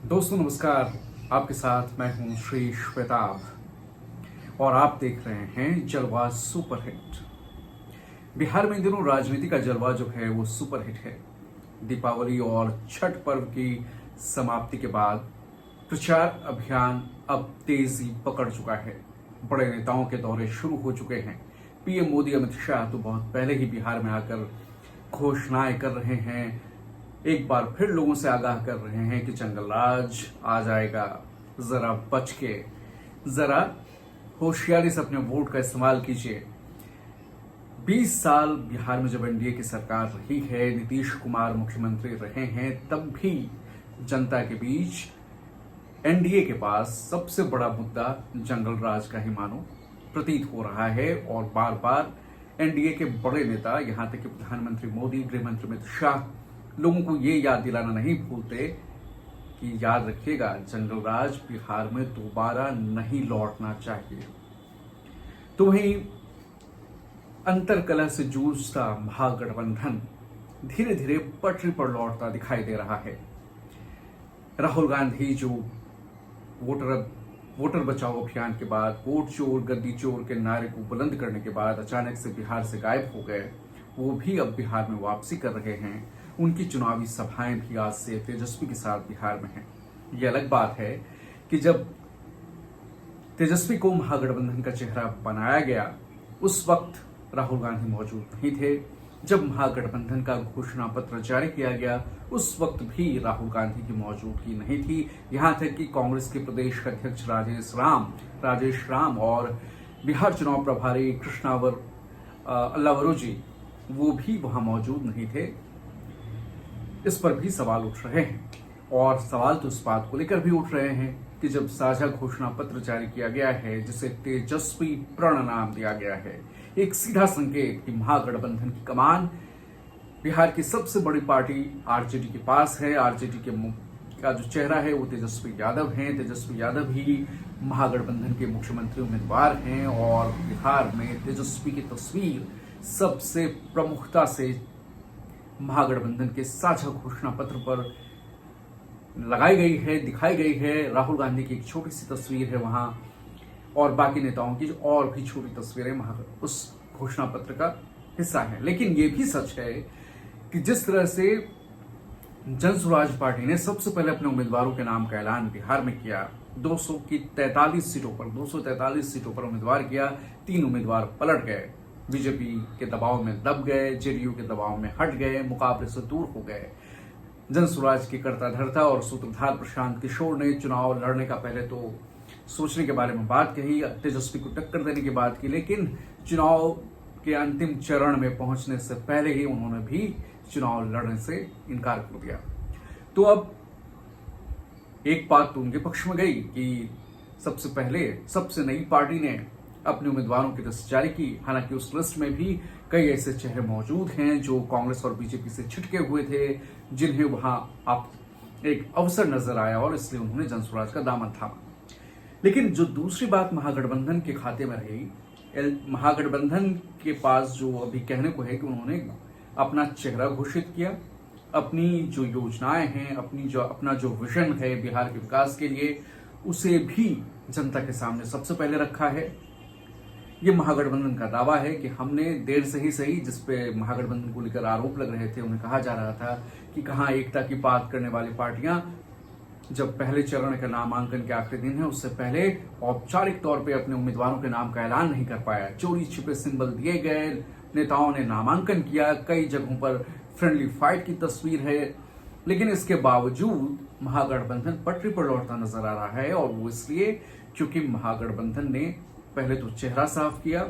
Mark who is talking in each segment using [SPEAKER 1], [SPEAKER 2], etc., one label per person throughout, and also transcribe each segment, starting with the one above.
[SPEAKER 1] दोस्तों नमस्कार। आपके साथ मैं हूं श्री श्वेताब और आप देख रहे हैं जलवा सुपर हिट। बिहार में इन दिनों राजनीति का जलवा जो है वो सुपर हिट है। दीपावली और छठ पर्व की समाप्ति के बाद प्रचार अभियान अब तेजी पकड़ चुका है। बड़े नेताओं के दौरे शुरू हो चुके हैं। पीएम मोदी अमित शाह तो बहुत पहले ही बिहार में आकर घोषणाएं कर रहे हैं, एक बार फिर लोगों से आगाह कर रहे हैं कि जंगल राज आ जाएगा, जरा बच के, जरा होशियारी से अपने वोट का इस्तेमाल कीजिए। 20 साल बिहार में जब एनडीए की सरकार रही है, नीतीश कुमार मुख्यमंत्री रहे हैं, तब भी जनता के बीच एनडीए के पास सबसे बड़ा मुद्दा जंगल राज का ही मानो प्रतीत हो रहा है। और बार बार एनडीए के बड़े नेता, यहां तक कि प्रधानमंत्री मोदी, गृहमंत्री अमित शाह लोगों को ये याद दिलाना नहीं भूलते कि याद रखिएगा, जंगल राज बिहार में दोबारा नहीं लौटना चाहिए। तो वहीं अंतरकलह से जूझता महागठबंधन धीरे धीरे पटरी पर लौटता दिखाई दे रहा है। राहुल गांधी जो वोटर बचाओ अभियान के बाद, वोट चोर गद्दी चोर के नारे को बुलंद करने के बाद अचानक से बिहार से गायब हो गए, वो भी अब बिहार में वापसी कर रहे हैं। उनकी चुनावी सभाएं भी आज से तेजस्वी के साथ बिहार में हैं। ये अलग बात है कि जब तेजस्वी को महागठबंधन का चेहरा बनाया गया, उस वक्त राहुल गांधी मौजूद नहीं थे। जब महागठबंधन का घोषणा पत्र जारी किया गया, उस वक्त भी राहुल गांधी की मौजूदगी नहीं थी। यहां तक कि कांग्रेस के प्रदेश अध्यक्ष राजेश राम और बिहार चुनाव प्रभारी कृष्णावर अल्लावरू जी, वो भी वहां मौजूद नहीं थे। इस पर भी सवाल उठ रहे हैं और सवाल तो इस बात को लेकर भी उठ रहे हैं कि जब साझा घोषणा पत्र जारी किया गया है, जिसे तेजस्वी प्रण नाम दिया गया है, एक सीधा संकेत कि महागठबंधन की कमान बिहार की सबसे बड़ी पार्टी आरजेडी के पास है। आरजेडी का जो चेहरा है वो तेजस्वी यादव हैं। तेजस्वी यादव ही महागठबंधन के मुख्यमंत्री उम्मीदवार हैं और बिहार में तेजस्वी की तस्वीर सबसे प्रमुखता से महागठबंधन के साझा घोषणा पत्र पर लगाई गई है, दिखाई गई है। राहुल गांधी की एक छोटी सी तस्वीर है वहां और बाकी नेताओं की और भी छोटी तस्वीरें उस घोषणा पत्र का हिस्सा है। लेकिन यह भी सच है कि जिस तरह से जन स्वराज पार्टी ने सबसे पहले अपने उम्मीदवारों के नाम का ऐलान बिहार में किया, 243 सीटों पर उम्मीदवार किया, 3 उम्मीदवार पलट गए, बीजेपी के दबाव में दब गए, जेडीयू के दबाव में हट गए, मुकाबले से दूर हो गए। जन स्वराज की कर्ता धर्ता और सूत्रधार प्रशांत किशोर ने चुनाव लड़ने का पहले तो सोचने के बारे में बात कही, तेजस्वी को टक्कर देने की बात की, लेकिन चुनाव के अंतिम चरण में पहुंचने से पहले ही उन्होंने भी चुनाव लड़ने से इनकार कर दिया। तो अब एक बात तो उनके पक्ष में गई कि सबसे पहले सबसे नई पार्टी ने अपने उम्मीदवारों की लिस्ट जारी की। हालांकि उस लिस्ट में भी कई ऐसे चेहरे मौजूद हैं जो कांग्रेस और बीजेपी से छिटके हुए थे, जिन्हें वहां अब एक अवसर नजर आया और इसलिए उन्होंने जनस्वराज का दामन थामा। लेकिन जो दूसरी बात महागठबंधन के खाते में रही, महागठबंधन के पास जो अभी कहने को है कि उन्होंने अपना चेहरा घोषित किया, अपनी जो योजनाएं हैं, अपना जो विजन है बिहार के विकास के लिए, उसे भी जनता के सामने सबसे पहले रखा है। ये महागठबंधन का दावा है कि हमने देर से ही सही, जिसपे महागठबंधन को लेकर आरोप लग रहे थे, उन्हें कहा जा रहा था कि कहां एकता की बात करने वाली पार्टियां जब पहले चरण के नामांकन के आखिरी दिन है, उससे पहले औपचारिक तौर पे अपने उम्मीदवारों के नाम का ऐलान नहीं कर पाया। चोरी छिपे सिंबल दिए गए, नेताओं ने नामांकन किया, कई जगहों पर फ्रेंडली फाइट की तस्वीर है, लेकिन इसके बावजूद महागठबंधन पटरी पर लौटता नजर आ रहा है। और वो इसलिए क्योंकि महागठबंधन ने पहले तो चेहरा साफ किया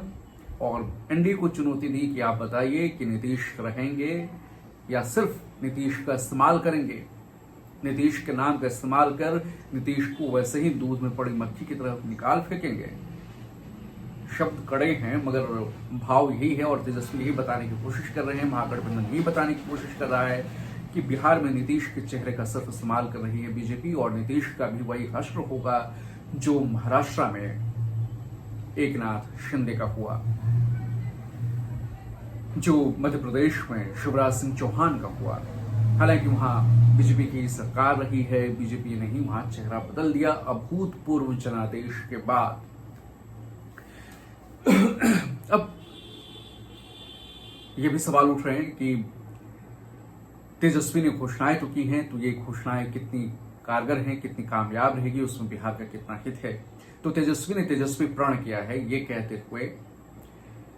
[SPEAKER 1] और एनडीए को चुनौती दी कि आप बताइए कि नीतीश रहेंगे या सिर्फ नीतीश का इस्तेमाल करेंगे, नीतीश के नाम का इस्तेमाल कर नीतीश को वैसे ही दूध में पड़ी मक्खी की तरफ निकाल फेंकेंगे। शब्द कड़े हैं मगर भाव यही है और तेजस्वी यही बताने की कोशिश कर रहे हैं, महागठबंधन यही बताने की कोशिश कर रहा है कि बिहार में नीतीश के चेहरे का सिर्फ इस्तेमाल कर रही है बीजेपी और नीतीश का भी वही हश्र होगा जो महाराष्ट्र में एकनाथ शिंदे का हुआ, जो मध्य प्रदेश में शिवराज सिंह चौहान का हुआ, हालांकि वहां बीजेपी की सरकार रही है, बीजेपी ने ही वहां चेहरा बदल दिया अभूतपूर्व जनादेश के बाद। अब ये भी सवाल उठ रहे हैं कि तेजस्वी ने घोषणाएं तो की हैं, तो ये घोषणाएं कितनी कारगर हैं, कितनी कामयाब रहेगी, उसमें बिहार का कितना हित है। तो तेजस्वी ने तेजस्वी प्रण किया है ये कहते हुए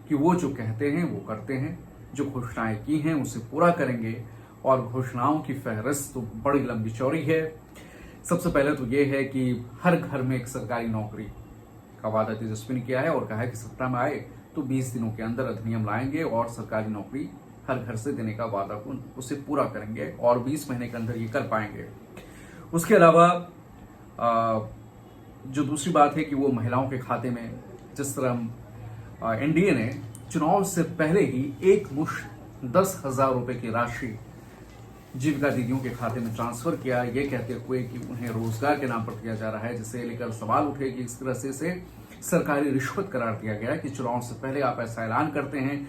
[SPEAKER 1] कि वो जो कहते हैं वो करते हैं, जो घोषणाएं की हैं उसे पूरा करेंगे, और घोषणाओं की फहरिस्त तो बड़ी लंबी चौड़ी है। सबसे पहले तो ये है कि हर घर में एक सरकारी नौकरी का वादा तेजस्वी ने किया है और कहा है कि सत्ता में आए तो 20 दिनों के अंदर अधिनियम लाएंगे और सरकारी नौकरी हर घर से देने का वादा को उसे पूरा करेंगे, और 20 महीने के अंदर ये कर पाएंगे। उसके अलावा जो दूसरी बात है कि वो महिलाओं के खाते में, जिस तरह एनडीए ने चुनाव से पहले ही एक मुश्त 10,000 रुपए की राशि जीविका दीदियों के खाते में ट्रांसफर किया, ये कहते हुए कि उन्हें रोजगार के नाम पर दिया जा रहा है, जिसे लेकर सवाल उठे कि इस तरह से सरकारी रिश्वत करार दिया गया कि चुनाव से पहले आप ऐसा ऐलान करते हैं,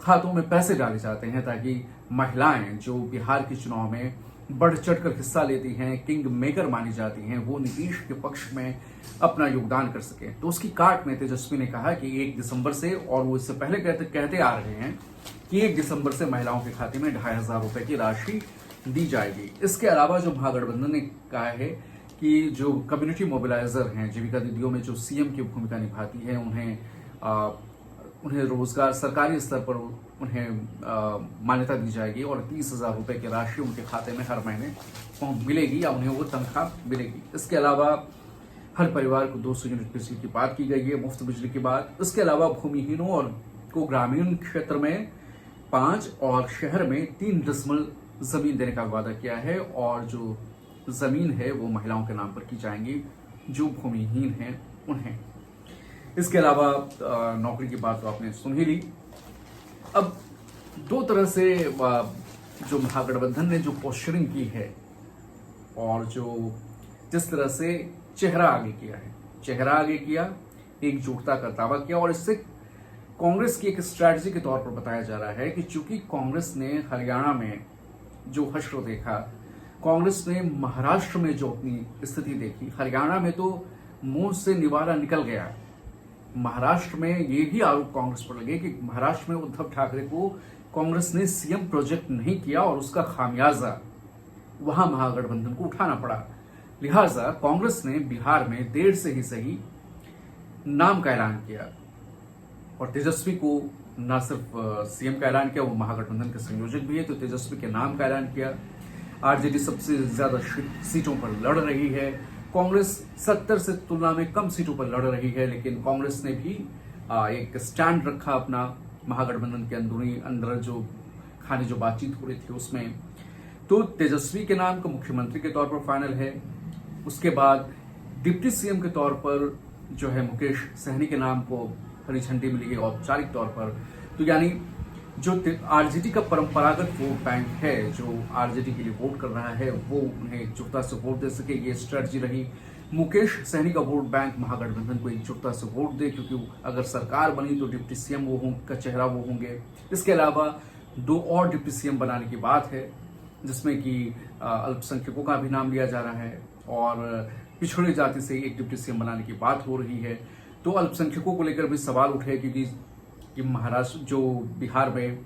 [SPEAKER 1] खातों में पैसे डाले जाते हैं ताकि महिलाएं जो बिहार के चुनाव में बढ़ चढ़कर हिस्सा लेती हैं, किंग मेकर मानी जाती हैं, वो नीतीश के पक्ष में अपना योगदान कर सके। तो उसकी काट में तेजस्वी ने कहा कि 1 दिसंबर से, और वो इससे पहले कहते आ रहे हैं कि 1 दिसंबर से महिलाओं के खाते में 2,500 रुपए की राशि दी जाएगी। इसके अलावा जो महागठबंधन ने कहा है कि जो कम्युनिटी मोबिलाइजर हैं, जीविका दीदियों में जो सीएम की भूमिका निभाती है, उन्हें रोजगार सरकारी स्तर पर उन्हें मान्यता दी जाएगी और 30,000 रुपए की राशि उनके खाते में हर महीने मिलेगी या उन्हें वो तनख्वाह मिलेगी। इसके अलावा हर परिवार को 200 यूनिट बिजली की बात की गई है, मुफ्त बिजली की बात। इसके अलावा भूमिहीनों और को ग्रामीण क्षेत्र में 5 और शहर में 3 डिसमिल जमीन देने का वादा किया है, और जो जमीन है वो महिलाओं के नाम पर की जाएंगी जो भूमिहीन हैं उन्हें। इसके अलावा नौकरी की बात तो आपने सुन ही ली। अब दो तरह से जो महागठबंधन ने जो पोस्चरिंग की है और जो जिस तरह से चेहरा आगे किया, एकजुटता का दावा किया, और इससे कांग्रेस की एक स्ट्रैटेजी के तौर पर बताया जा रहा है कि चूंकि कांग्रेस ने हरियाणा में जो हश्र देखा, कांग्रेस ने महाराष्ट्र में जो अपनी स्थिति देखी, हरियाणा में तो मुंह से निवाला निकल गया। महाराष्ट्र में ये भी आरोप कांग्रेस पर लगे कि महाराष्ट्र में उद्धव ठाकरे को कांग्रेस ने सीएम प्रोजेक्ट नहीं किया और उसका खामियाजा वहां महागठबंधन को उठाना पड़ा। लिहाजा कांग्रेस ने बिहार में देर से ही सही नाम का ऐलान किया, और तेजस्वी को न सिर्फ सीएम का ऐलान किया, वो महागठबंधन के संयोजक भी है, तो तेजस्वी के नाम का ऐलान किया। आरजेडी सबसे ज्यादा सीटों पर लड़ रही है, कांग्रेस 70 से तुलना में कम सीटों पर लड़ रही है, लेकिन कांग्रेस ने भी एक स्टैंड रखा अपना महागठबंधन के अंदर जो बातचीत हो रही थी उसमें। तो तेजस्वी के नाम का मुख्यमंत्री के तौर पर फाइनल है। उसके बाद डिप्टी सीएम के तौर पर जो है मुकेश सहनी के नाम को हरी झंडी मिली है औपचारिक तौर पर। तो यानी जो आरजेडी का परंपरागत वोट बैंक है, जो आरजेडी के लिए वोट कर रहा है, वो उन्हें एकजुटता से वोट दे सके, ये स्ट्रेटजी रही। मुकेश सहनी का वोट बैंक महागठबंधन को एकजुटता से वोट दे, क्योंकि अगर सरकार बनी तो डिप्टी सीएम का चेहरा वो होंगे। इसके अलावा 2 और डिप्टी सीएम बनाने की बात है, जिसमें कि अल्पसंख्यकों का भी नाम लिया जा रहा है और पिछड़ी जाति से एक डिप्टी सीएम बनाने की बात हो रही है। तो अल्पसंख्यकों को लेकर भी सवाल उठे कि महाराष्ट्र जो बिहार में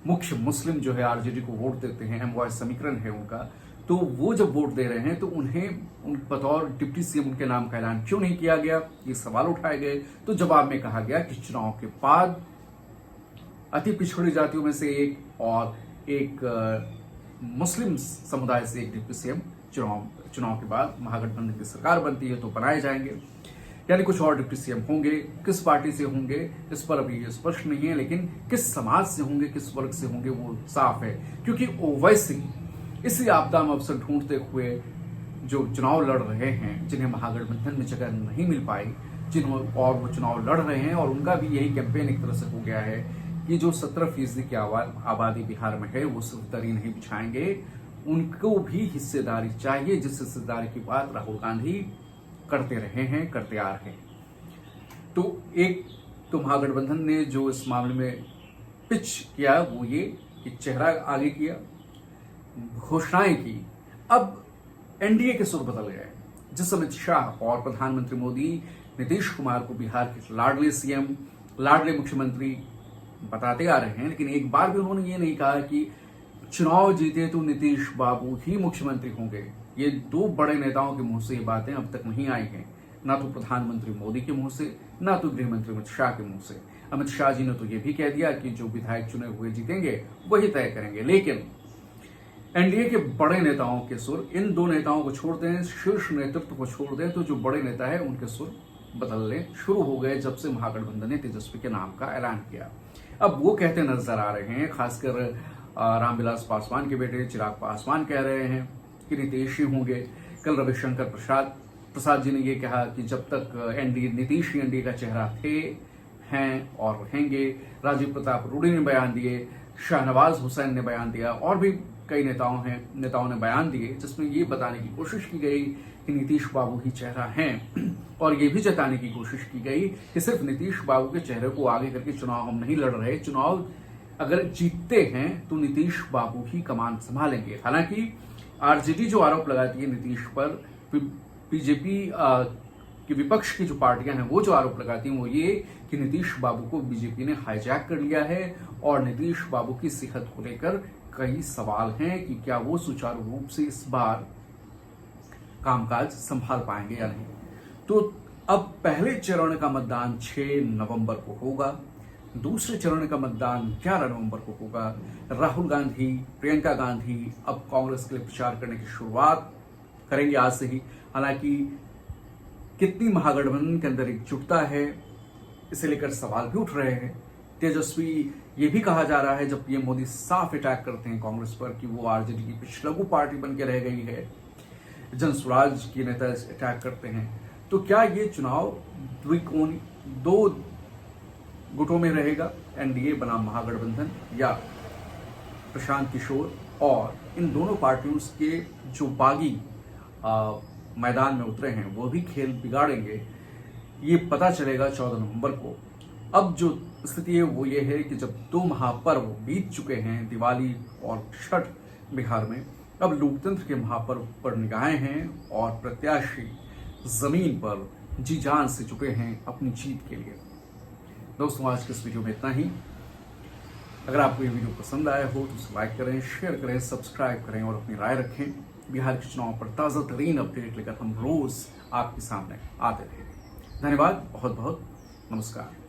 [SPEAKER 1] मुख्य मुस्लिम जो है आरजेडी को वोट देते हैं, एमवाय समीकरण है उनका, तो वो जब वोट दे रहे हैं तो उन्हें बतौर डिप्टी सीएम उनके नाम का ऐलान क्यों नहीं किया गया, ये सवाल उठाए गए। तो जवाब में कहा गया कि चुनाव के बाद अति पिछड़ी जातियों में से एक और एक मुस्लिम समुदाय से एक डिप्टी सीएम चुनाव के बाद महागठबंधन की सरकार बनती है तो बनाए जाएंगे, यानी कुछ और डिप्टी सीएम होंगे। किस पार्टी से होंगे इस पर अभी स्पष्ट नहीं है, लेकिन किस समाज से होंगे, किस वर्ग से होंगे वो साफ है, क्योंकि ओवैसी इसी आपदा में अवसर ढूंढते हुए जो चुनाव लड़ रहे हैं, जिन्हें महागठबंधन में जगह नहीं मिल पाई, और वो चुनाव लड़ रहे हैं, और उनका भी यही कैंपेन एक तरह से हो गया है कि जो 17% की आबादी बिहार में है वो सिर्फ दरी नहीं बिछाएंगे, उनको भी हिस्सेदारी चाहिए, जिस हिस्सेदारी की बात राहुल गांधी करते रहे हैं, करते आ रहे हैं। तो महागठबंधन ने जो इस मामले में पिच किया वो ये कि चेहरा आगे किया, घोषणाएं की, अब एनडीए के सुर बदल गए। जिस अमित शाह और प्रधानमंत्री मोदी नीतीश कुमार को बिहार के लाडले सीएम, लाडले मुख्यमंत्री बताते आ रहे हैं, लेकिन एक बार भी उन्होंने ये नहीं कहा कि चुनाव जीते तो नीतीश बाबू ही मुख्यमंत्री होंगे। ये दो बड़े नेताओं के मुंह से ये बातें अब तक नहीं आई हैं, ना तो प्रधानमंत्री मोदी के मुंह से, ना तो गृह मंत्री अमित शाह के मुंह से। अमित शाह जी ने तो ये भी कह दिया कि जो विधायक चुने हुए जीतेंगे वही तय करेंगे। लेकिन एनडीए के बड़े नेताओं के सुर, इन दो नेताओं को छोड़ दें, शीर्ष नेतृत्व को छोड़ दें, तो जो बड़े नेता है उनके सुर बदलने शुरू हो गए जब से महागठबंधन ने तेजस्वी के नाम का ऐलान किया। अब वो कहते नजर आ रहे हैं, खासकर रामविलास पासवान के बेटे चिराग पासवान कह रहे हैं कि नीतीश ही होंगे। कल रविशंकर प्रसाद जी ने ये कहा कि जब तक एनडीए, नीतीश ही एनडीए का चेहरा थे, हैं और रहेंगे। राजीव प्रताप रूडी ने बयान दिए, शाहनवाज हुसैन ने बयान दिया, और भी कई नेताओं ने बयान दिए जिसमें ये बताने की कोशिश की गई कि नीतीश बाबू ही चेहरा हैं, और ये भी जताने की कोशिश की गई कि सिर्फ नीतीश बाबू के चेहरे को आगे करके चुनाव हम नहीं लड़ रहे, चुनाव अगर जीतते हैं तो नीतीश बाबू ही कमान संभालेंगे। हालांकि आरजेडी जो आरोप लगाती है नीतीश पर, बीजेपी कि विपक्ष की जो पार्टियां हैं वो जो आरोप लगाती हैं वो ये कि नीतीश बाबू को बीजेपी ने हाईजैक कर लिया है, और नीतीश बाबू की सेहत को लेकर कई सवाल हैं कि क्या वो सुचारू रूप से इस बार कामकाज संभाल पाएंगे या नहीं। तो अब पहले चरण का मतदान 6 नवंबर को होगा, दूसरे चरण का मतदान 11 नवंबर को होगा। राहुल गांधी, प्रियंका गांधी अब कांग्रेस के लिए प्रचार करने की शुरुआत करेंगे आज से ही। हालांकि कितनी महागठबंधन के अंदर एकजुटता है, इसे लेकर सवाल भी उठ रहे हैं। तेजस्वी, ये भी कहा जा रहा है जब पीएम मोदी साफ अटैक करते हैं कांग्रेस पर कि वो आरजेडी की पिछलगू पार्टी बन के रह गई है, जनसुराज के नेता अटैक करते हैं, तो क्या ये चुनाव दो गुटों में रहेगा, एनडीए बनाम महागठबंधन, या प्रशांत किशोर और इन दोनों पार्टियों के जो बागी मैदान में उतरे हैं वो भी खेल बिगाड़ेंगे, ये पता चलेगा 14 नवंबर को। अब जो स्थिति है वो ये है कि जब दो महापर्व बीत चुके हैं, दिवाली और छठ बिहार में, अब लोकतंत्र के महापर्व पर निगाहें हैं और प्रत्याशी जमीन पर जी जान से चुके हैं अपनी जीत के लिए। दोस्तों, आज के इस वीडियो में इतना ही। अगर आपको ये वीडियो पसंद आया हो तो उसे लाइक करें, शेयर करें, सब्सक्राइब करें और अपनी राय रखें। बिहार के चुनाव पर ताज़ा तरीन अपडेट लेकर हम रोज आपके सामने आते रहेंगे। धन्यवाद, बहुत बहुत नमस्कार।